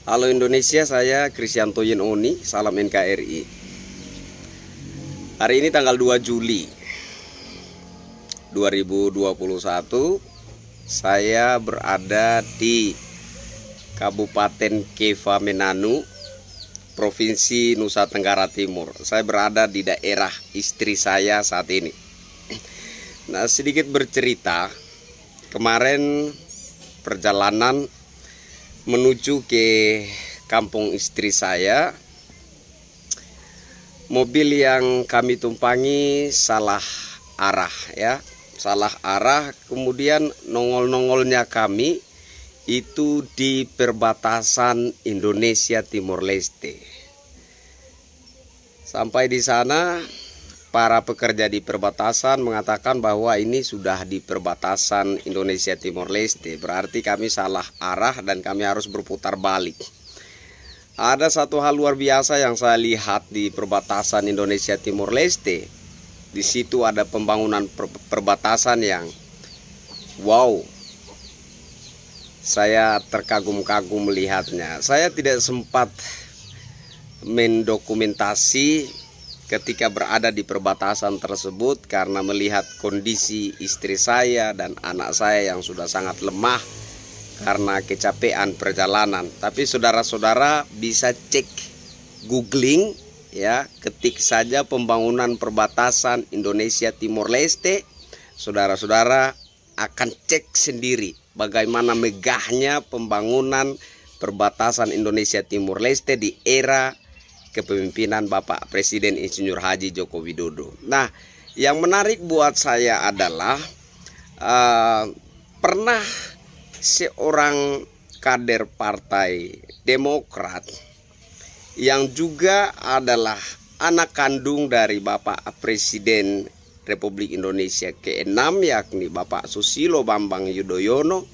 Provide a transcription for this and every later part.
Halo Indonesia, saya Kristianto Yenoni, salam NKRI. Hari ini tanggal 2 Juli 2021, saya berada di Kabupaten Keva Menanu, Provinsi Nusa Tenggara Timur. Saya berada di daerah istri saya saat ini. Nah, sedikit bercerita, kemarin perjalanan menuju ke kampung istri saya, mobil yang kami tumpangi salah arah ya, salah arah. Kemudian nongol-nongolnya kami itu di perbatasan Indonesia Timor Leste. Sampai di sana, para pekerja di perbatasan mengatakan bahwa ini sudah di perbatasan Indonesia Timor Leste, berarti kami salah arah dan kami harus berputar balik. Ada satu hal luar biasa yang saya lihat di perbatasan Indonesia Timor Leste. Di situ ada pembangunan perbatasan yang wow, saya terkagum-kagum melihatnya. Saya tidak sempat mendokumentasi ketika berada di perbatasan tersebut karena melihat kondisi istri saya dan anak saya yang sudah sangat lemah karena kecapean perjalanan. Tapi saudara-saudara bisa cek googling ya, ketik saja pembangunan perbatasan Indonesia Timor Leste. Saudara-saudara akan cek sendiri bagaimana megahnya pembangunan perbatasan Indonesia Timor Leste di era kepemimpinan Bapak Presiden Insinyur Haji Joko Widodo. Nah, yang menarik buat saya adalah pernah seorang kader Partai Demokrat yang juga adalah anak kandung dari Bapak Presiden Republik Indonesia ke-6, yakni Bapak Susilo Bambang Yudhoyono,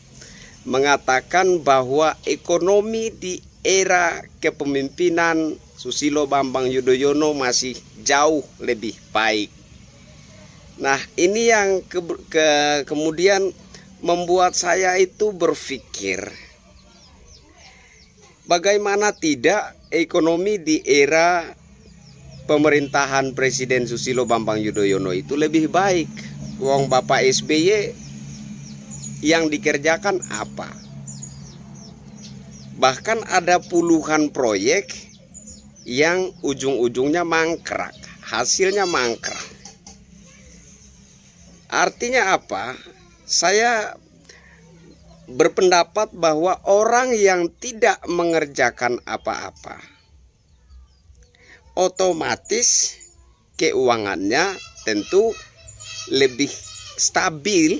mengatakan bahwa ekonomi di era kepemimpinan Susilo Bambang Yudhoyono masih jauh lebih baik. Nah, ini yang kemudian membuat saya itu berpikir, bagaimana tidak ekonomi di era pemerintahan Presiden Susilo Bambang Yudhoyono itu lebih baik. Wong Bapak SBY yang dikerjakan apa? Bahkan ada puluhan proyek yang ujung-ujungnya mangkrak, hasilnya mangkrak. Artinya apa? Saya berpendapat bahwa orang yang tidak mengerjakan apa-apa, otomatis keuangannya tentu lebih stabil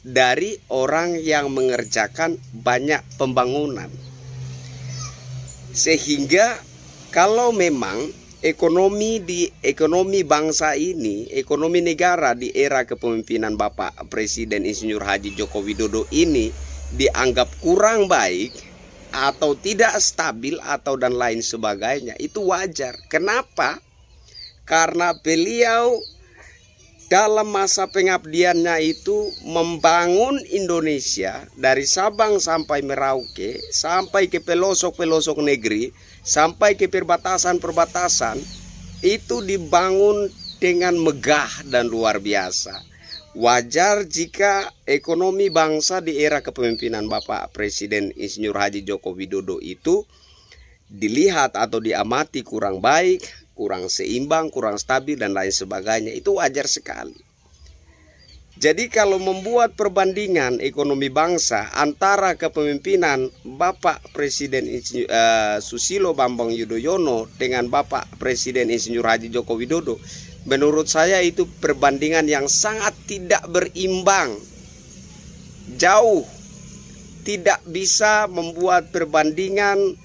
dari orang yang mengerjakan banyak pembangunan. Sehingga kalau memang ekonomi bangsa ini, ekonomi negara di era kepemimpinan Bapak Presiden Insinyur Haji Joko Widodo ini dianggap kurang baik atau tidak stabil atau dan lain sebagainya, itu wajar. Kenapa? Karena beliau dalam masa pengabdiannya itu membangun Indonesia dari Sabang sampai Merauke, sampai ke pelosok-pelosok negeri, sampai ke perbatasan-perbatasan, itu dibangun dengan megah dan luar biasa. Wajar jika ekonomi bangsa di era kepemimpinan Bapak Presiden Insinyur Haji Joko Widodo itu dilihat atau diamati kurang baik, kurang seimbang, kurang stabil dan lain sebagainya. Itu wajar sekali. Jadi kalau membuat perbandingan ekonomi bangsa antara kepemimpinan Bapak Presiden Susilo Bambang Yudhoyono dengan Bapak Presiden Insinyur Haji Joko Widodo, menurut saya itu perbandingan yang sangat tidak berimbang. Jauh tidak bisa membuat perbandingan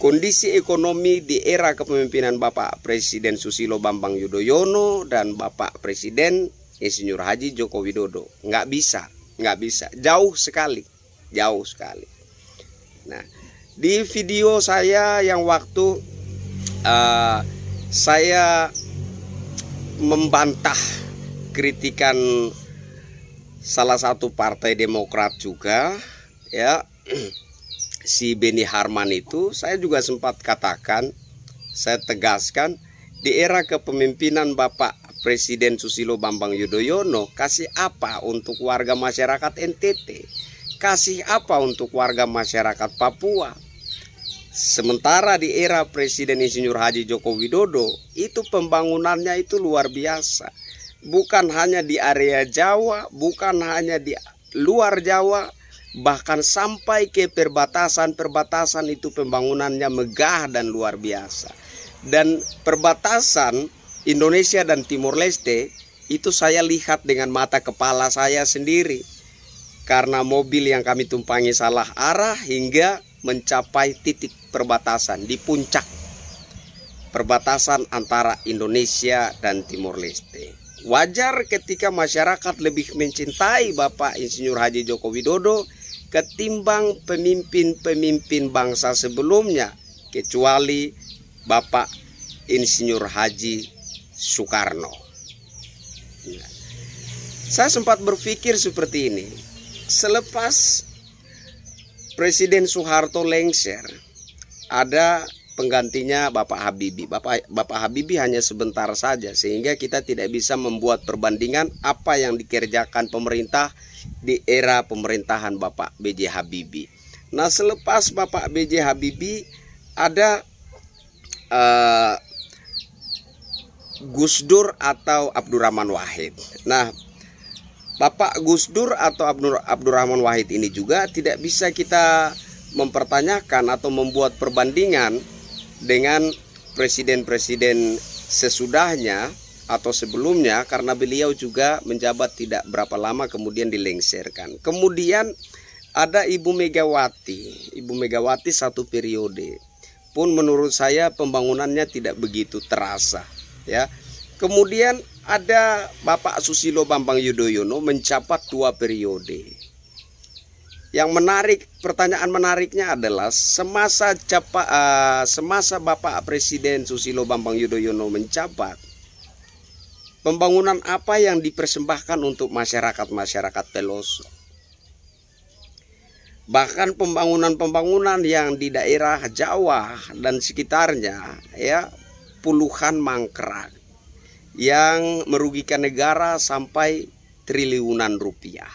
kondisi ekonomi di era kepemimpinan Bapak Presiden Susilo Bambang Yudhoyono dan Bapak Presiden Insinyur Haji Joko Widodo. Nggak bisa, jauh sekali. Nah, di video saya yang waktu saya membantah kritikan salah satu partai Demokrat juga ya, si Beni Harman itu, saya juga sempat katakan, saya tegaskan, di era kepemimpinan Bapak Presiden Susilo Bambang Yudhoyono, kasih apa untuk warga masyarakat NTT? Kasih apa untuk warga masyarakat Papua? Sementara di era Presiden Insinyur Haji Joko Widodo, itu pembangunannya itu luar biasa. Bukan hanya di area Jawa, bukan hanya di luar Jawa, bahkan sampai ke perbatasan-perbatasan itu pembangunannya megah dan luar biasa. Dan perbatasan Indonesia dan Timor Leste itu saya lihat dengan mata kepala saya sendiri. Karena mobil yang kami tumpangi salah arah hingga mencapai titik perbatasan di puncak perbatasan antara Indonesia dan Timor Leste. Wajar ketika masyarakat lebih mencintai Bapak Insinyur Haji Joko Widodo ketimbang pemimpin-pemimpin bangsa sebelumnya, kecuali Bapak Insinyur Haji Soekarno. Saya sempat berpikir seperti ini. Selepas Presiden Soeharto lengser, ada penggantinya Bapak Habibie. Bapak Habibie hanya sebentar saja, sehingga kita tidak bisa membuat perbandingan apa yang dikerjakan pemerintah di era pemerintahan Bapak B.J. Habibie. Nah, selepas Bapak B.J. Habibie ada Gus Dur atau Abdurrahman Wahid. Nah, Bapak Gus Dur atau Abdurrahman Wahid ini juga tidak bisa kita mempertanyakan atau membuat perbandingan dengan presiden-presiden sesudahnya atau sebelumnya, karena beliau juga menjabat tidak berapa lama kemudian dilengserkan. Kemudian ada Ibu Megawati. Ibu Megawati satu periode pun menurut saya pembangunannya tidak begitu terasa, ya. Kemudian ada Bapak Susilo Bambang Yudhoyono menjabat 2 periode. Yang menarik, pertanyaan menariknya adalah semasa Bapak Presiden Susilo Bambang Yudhoyono menjabat, pembangunan apa yang dipersembahkan untuk masyarakat pelosok? Bahkan pembangunan yang di daerah Jawa dan sekitarnya, ya, puluhan mangkrak yang merugikan negara sampai triliunan rupiah.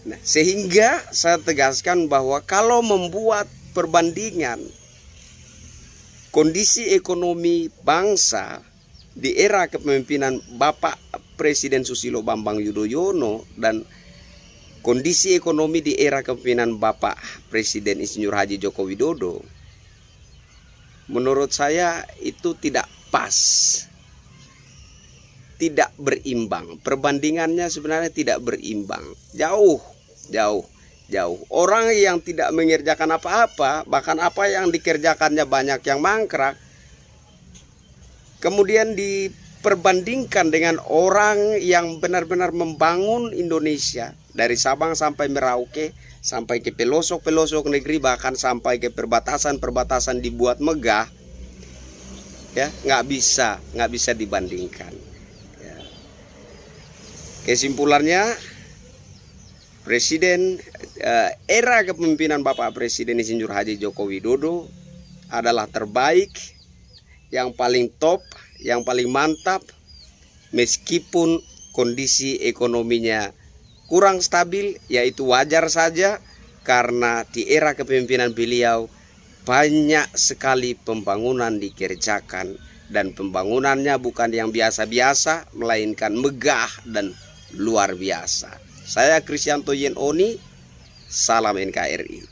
Nah, sehingga saya tegaskan bahwa kalau membuat perbandingan kondisi ekonomi bangsa di era kepemimpinan Bapak Presiden Susilo Bambang Yudhoyono dan kondisi ekonomi di era kepemimpinan Bapak Presiden Insinyur Haji Joko Widodo, menurut saya itu tidak pas, tidak berimbang. Perbandingannya sebenarnya tidak berimbang. Jauh. Orang yang tidak mengerjakan apa-apa, bahkan apa yang dikerjakannya banyak yang mangkrak, kemudian diperbandingkan dengan orang yang benar-benar membangun Indonesia dari Sabang sampai Merauke, sampai ke pelosok-pelosok negeri, bahkan sampai ke perbatasan-perbatasan dibuat megah. Ya, nggak bisa dibandingkan. Ya. Kesimpulannya, era kepemimpinan Bapak Presiden Insinyur Haji Joko Widodo adalah terbaik, yang paling top, yang paling mantap, meskipun kondisi ekonominya kurang stabil, yaitu wajar saja karena di era kepemimpinan beliau banyak sekali pembangunan dikerjakan, dan pembangunannya bukan yang biasa-biasa, melainkan megah dan luar biasa. Saya Kristianto Yen Oni, salam NKRI.